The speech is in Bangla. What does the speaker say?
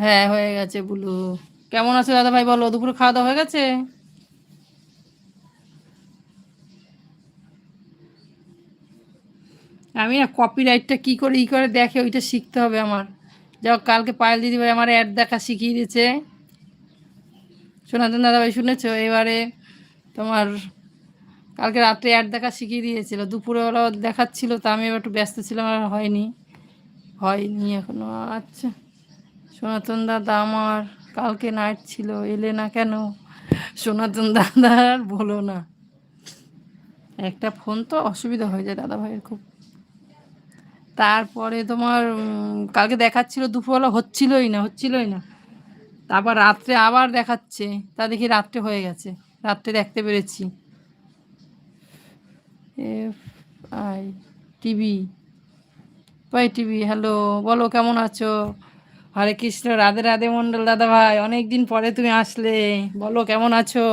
হ্যাঁ হয়ে গেছে বুলু। কেমন আছো দাদা ভাই বলো, দুপুরে খাওয়া দাওয়া হয়ে গেছে? আমি না কপিরাইটটা কি করে দেখে ওইটা শিখতে হবে আমার। যাও, কালকে পায়েল দিদি ভাই আমার অ্যাড দেখা শিখিয়ে দিয়েছে। সনাতন দাদা ভাই শুনেছো? এবারে তোমার কালকে রাত্রে অ্যাড দেখা শিখিয়ে দিয়েছিল, দুপুরবেলা দেখাচ্ছিল, তা আমি এবার একটু ব্যস্ত ছিলাম আর হয়নি। হয়নি এখনো। আচ্ছা, সনাতন দাদা আমার কালকে নাইট ছিল, এলে না কেন? সনাতন দাদা আর বলো না, একটা ফোন তো অসুবিধা হয়ে যায় দাদা ভাইয়ের খুব। তারপরে তোমার কালকে দেখাচ্ছিল, দুপুরবেলা হচ্ছিলই না। তারপর রাত্রে আবার দেখাচ্ছে, তা দেখি রাত্রে হয়ে গেছে, রাত্রে দেখতে পেরেছি। F I TV, pi TV, hello, বলো কেমন আছো? হরে কৃষ্ণ, রাধে রাধে মণ্ডল দাদা ভাই, অনেক দিন পরে তুমি আসলে, বলো কেমন আছো?